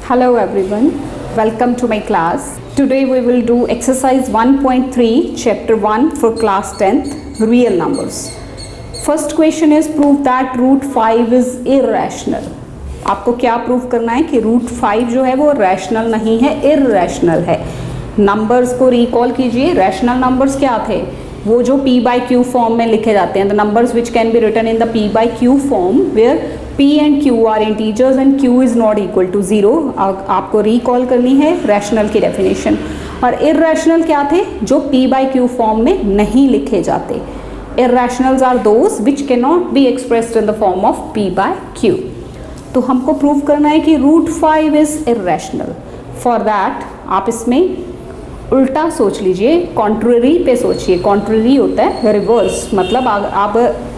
Hello everyone, welcome to my class. Today we will do exercise 1.3 chapter 1 for class 10th real numbers. First question is prove that root 5 is irrational. आपको क्या prove करना है कि root 5 जो है वो rational नहीं है, इर्रेशनल है. नंबर्स को रिकॉल कीजिए. रैशनल नंबर्स क्या थे? वो जो p by q फॉर्म में लिखे जाते हैं. The numbers which can be written in the p by q form where p and q are integers and q is not equal to 0. आपको रिकॉल करनी है रैशनल की डेफिनेशन. और irrational क्या थे? जो p by q फॉर्म में नहीं लिखे जाते. Irrationals are those which can not be expressed in the form of p by q. तो हमको प्रूव करना है कि root 5 is irrational. For that आप इसमें उल्टा सोच लीजिए, कॉन्ट्ररी पे सोचिए. कॉन्ट्ररी होता है रिवर्स, मतलब आप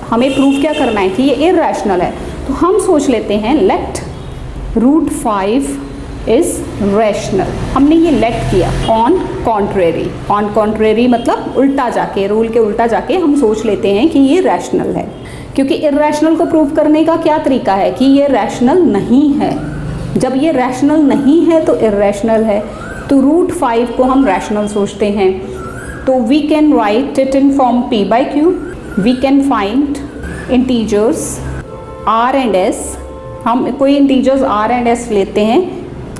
हमें प्रूव क्या करना है कि ये इर्रेशनल है. तो हम सोच लेते हैं लेट रूट 5 इज रैशनल. हमने ये लेट किया ऑन कॉन्ट्ररी. ऑन कॉन्ट्ररी मतलब उल्टा जाके, रूल के उल्टा जाके हम सोच लेते हैं कि ये रैशनल है. क्योंकि इर्रेशनल को प्रूव करने का क्या तरीका है कि ये रैशनल नहीं है. जब ये रैशनल नहीं है तो इर्रेशनल है. तो रूट 5 को हम रैशनल सोचते हैं. तो we can write it in form p by q. We can find integers r and s. हम कोई इंटीजर्स r एंड s लेते हैं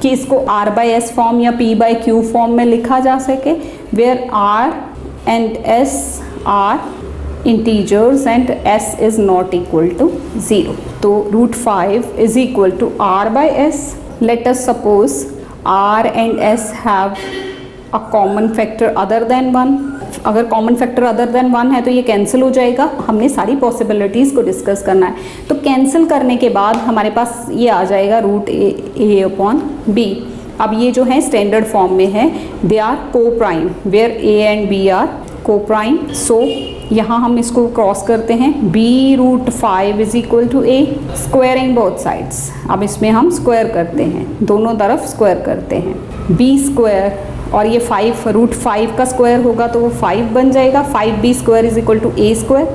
कि इसको r by s फॉर्म या p by q फॉर्म में लिखा जा सके, where r and s are integers and s is not equal to 0. तो root 5 is equal to r by s. Let us suppose r and s have a common factor other than 1. अगर common factor other than 1 है तो ये cancel हो जाएगा. हमने सारी possibilities को डिस्कस करना है. तो कैंसिल करने के बाद हमारे पास ये आ जाएगा रूट a अपॉन b. अब ये जो है स्टैंडर्ड फॉर्म में है. They are coprime where a and b are coprime. So यहाँ हम इसको क्रॉस करते हैं. b root 5 is equal to a. Squaring both sides. अब इसमें हम स्क्वायर करते हैं, दोनों तरफ स्क्वायर करते हैं. b स्क्वायर और ये 5 रूट 5 का स्क्वायर होगा तो वो 5 बन जाएगा. 5b square is equal to a square.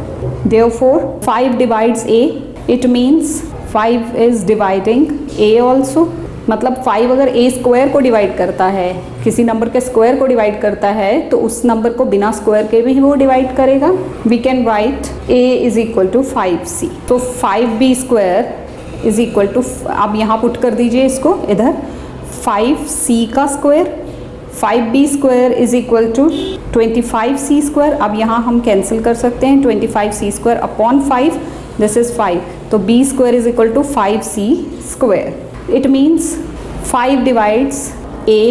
Therefore 5 divides a. It means 5 is dividing a also. मतलब 5 अगर a स्क्वायर को डिवाइड करता है, किसी नंबर के स्क्वायर को डिवाइड करता है, तो उस नंबर को बिना स्क्वायर के भी वो डिवाइड करेगा. We can write a is equal to 5c. तो 5b square is equal to, अब यहाँ पुट कर दीजिए इसको इधर, 5c का square. 5b square is equal to 25c square. अब यहाँ हम कैंसिल कर सकते हैं. 25c square upon 5, this is 5. तो b square is equal to 5c square. It means 5 divides a,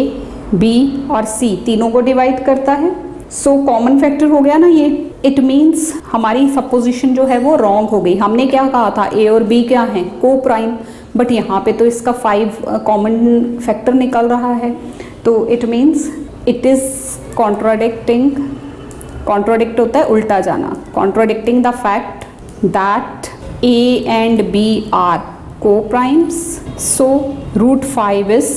b और c तीनों को डिवाइड करता है. सो कॉमन फैक्टर हो गया ना ये. इट मीन्स हमारी सपोजिशन जो है वो रॉन्ग हो गई. हमने क्या कहा था, a और b क्या हैं, को प्राइम. बट यहाँ पे तो इसका 5 कॉमन फैक्टर निकल रहा है. तो it means it is contradicting. Contradict होता है उल्टा जाना. Contradicting the fact that a and b are coprimes. So root 5 is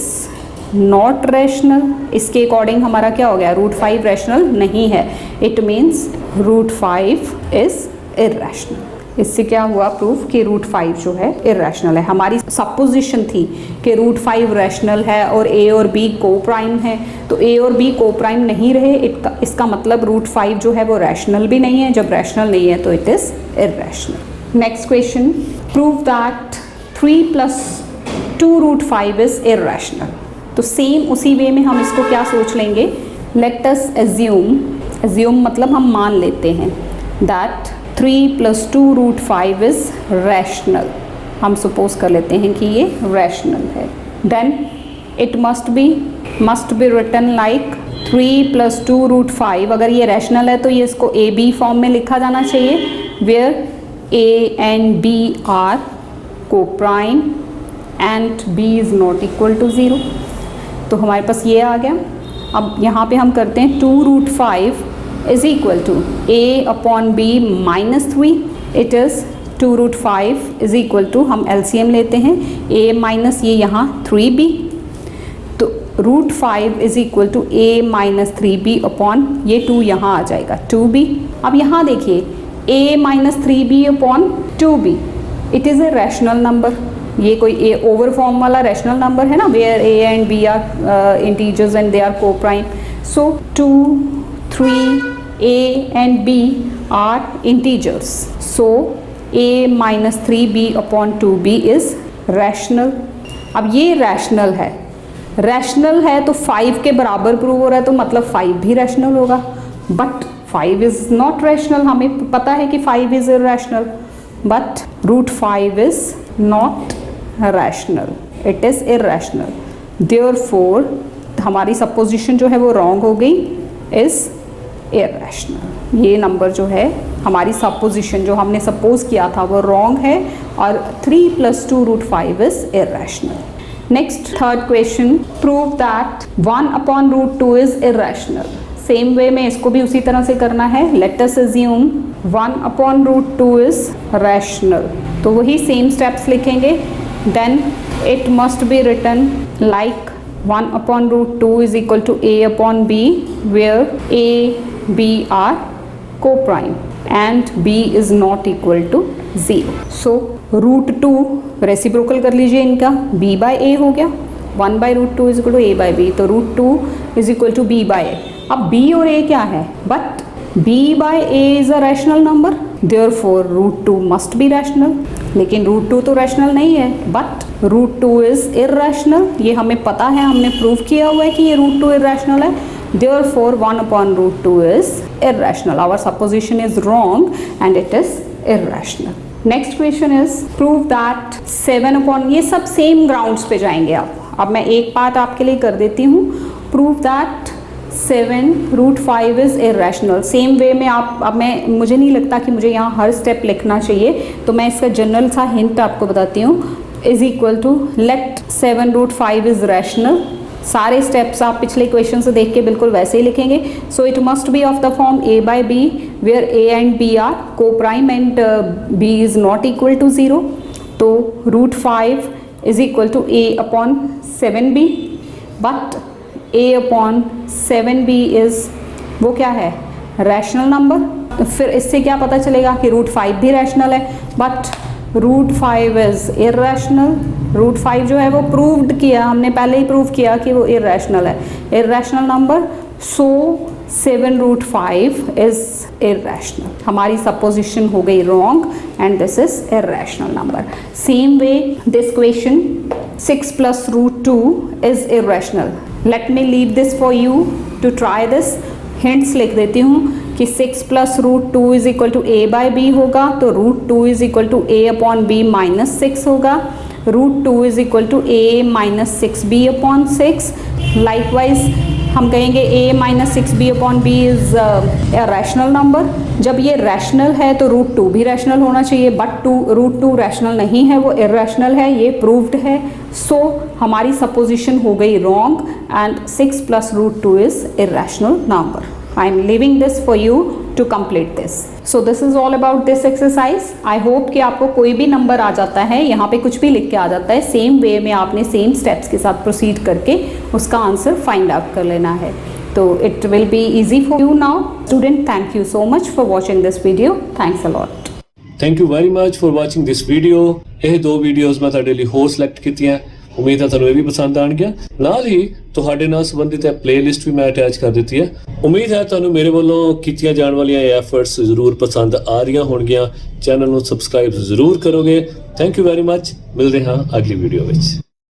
not rational. इसके अकॉर्डिंग हमारा क्या हो गया, रूट 5 रैशनल नहीं है. It means root 5 is irrational. इससे क्या हुआ प्रूफ कि रूट 5 जो है इर्रेशनल है. हमारी सपोजिशन थी कि रूट 5 रैशनल है और a और b को प्राइम है. तो a और b को प्राइम नहीं रहे, इसका मतलब रूट 5 जो है वो रैशनल भी नहीं है. जब रैशनल नहीं है तो it is irrational. Next question, prove that 3 + 2 root 5 is irrational. तो सेम उसी वे में हम इसको क्या सोच लेंगे, लेट अस एज्यूम मतलब हम मान लेते हैं दैट 3 + 2 रूट 5 इज रैशनल. हम सपोज कर लेते हैं कि ये रैशनल है. Then it must be written like 3 + 2 root 5. अगर ये रैशनल है तो ये इसको a b फॉर्म में लिखा जाना चाहिए, where a and b are coprime and b is not equal to 0. तो हमारे पास ये आ गया. अब यहाँ पे हम करते हैं 2 root 5 is equal to a upon b minus 3. It is 2 root 5 is equal to, हम LCM लेते हैं, a माइनस ये यहाँ 3b. तो root 5 is equal to a minus 3b upon ये 2 यहाँ आ जाएगा 2b. अब यहाँ देखिए a minus 3b upon 2b, it is a rational number. ये कोई ए ओवर फॉर्म वाला रैशनल नंबर है ना, where a and b are integers and they are coprime. So 2, 3, a and b are integers, so a minus 3b upon 2b is rational। अब ये rational है, rational है तो 5 के बराबर प्रूव हो रहा है, तो मतलब 5 भी रैशनल होगा, बट 5 इज नॉट रैशनल। हमें पता है कि 5 is irrational, but root 5 is not rational, it is irrational. Therefore हमारी सपोजिशन जो है वो रॉन्ग हो गई, इज इरैशनल। ये नंबर जो है, हमारी सपोजिशन जो हमने सपोज किया था वो रॉन्ग है, और 3 + 2 root 5 is irrational. Next third question, prove that 1 upon root 2 is irrational. Same way में इसको भी उसी तरह से करना है। Let us assume 1 upon root 2 is rational, तो वही सेम स्टेप्स लिखेंगे। Then it must be written like 1 upon root 2 is equal to a upon b, where a, b are co-prime and b is not equal to 0. So root 2 reciprocal कर लीजिए इनका, b by a हो गया, 1 by root 2 is equal to a by b, तो root 2 is equal to b by a। अब b और a क्या है, but b by a is a rational number, therefore root 2 must be rational। लेकिन root 2 तो rational नहीं है, but root 2 is irrational, ये हमें पता है, हमने प्रूव किया हुआ है कि ये रूट 2 इरैशनल है। Therefore 1 upon root 2 is irrational. Our supposition is wrong and it is irrational. Next question is prove that 7 upon, ये सब सेम ग्राउंड्स पे जाएंगे आप। अब मैं एक पार्ट आपके लिए कर देती हूँ। Prove that 7 root 5 is irrational. Same way में आप, अब मुझे नहीं लगता कि मुझे यहाँ हर स्टेप लिखना चाहिए, तो मैं इसका जनरल सा हिंट आपको बताती हूँ। Is equal to let 7 root 5 is rational. सारे स्टेप्स आप पिछले क्वेश्चन से देख के बिल्कुल वैसे ही लिखेंगे। So it must be of the form a by b, where a and b are coprime and b is not equal to 0। तो root 5 is equal to a upon 7b, but a upon 7b is, वो क्या है, rational number. तो फिर इससे क्या पता चलेगा कि रूट 5 भी रैशनल है, but root 5 is irrational. Root 5 जो है वो प्रूव्ड किया, हमने पहले ही प्रूव किया कि वो इरैशनल है, irrational number. So 7 root 5 is irrational. हमारी सपोजिशन हो गई wrong and this is irrational number. Same way this question 6 + root 2 is irrational. Let me leave this for you to try this. Hints लिख देती हूँ कि 6 + root 2 is equal to a by b होगा, तो root 2 is equal to a upon b minus 6 होगा। Root 2 is equal to a minus 6b upon 6। Likewise हम कहेंगे a minus 6b upon b is a rational number. जब ये rational है तो root 2 भी रैशनल होना चाहिए, बट रूट 2 रैशनल नहीं है, वो इरैशनल है, ये प्रूव्ड है। सो हमारी सपोजिशन हो गई wrong and 6 + root 2 is irrational number. I am leaving this for you to complete this. So this is all about this exercise. I hope कि आपको कोई भी नंबर आ जाता है, यहाँ पे कुछ भी लिख के आ जाता है, सेम वे में आपने सेम स्टेप्स के साथ प्रोसीड करके उसका आंसर फाइंड आउट कर लेना है। तो it will be easy for you now. Student, thank you so much for watching this video. Thanks a lot. Thank you very much for watching this video. ਇਹ ਦੋ videos ਮੈਂ ਤੁਹਾਡੇ ਲਈ ਹੋਰ ਸਿਲੈਕਟ ਕੀਤੀਆਂ, ਉਮੀਦ ਹੈ ਤੁਹਾਨੂੰ ਇਹ ਵੀ ਪਸੰਦ ਆਣਗੀਆਂ। ਨਾਲ ਹੀ ਤੁਹਾਡੇ ਨਾਲ ਸੰਬੰਧਿਤ ਹੈ ਪਲੇਲਿਸਟ ਵੀ ਮੈਂ ਅਟੈਚ ਕਰ ਦਿੱਤੀ ਹੈ। ਉਮੀਦ ਹੈ ਤੁਹਾਨੂੰ ਮੇਰੇ ਵੱਲੋਂ ਕੀਤੀਆਂ ਜਾਣ ਵਾਲੀਆਂ ਐਫਰਟਸ ਜ਼ਰੂਰ ਪਸੰਦ ਆ ਰਹੀਆਂ ਹੋਣਗੀਆਂ। ਚੈਨਲ ਨੂੰ ਸਬਸਕ੍ਰਾਈਬ ਜ਼ਰੂਰ ਕਰੋਗੇ। Thank you very much. ਮਿਲਦੇ ਹਾਂ ਅਗਲੀ ਵੀਡੀਓ ਵਿੱਚ।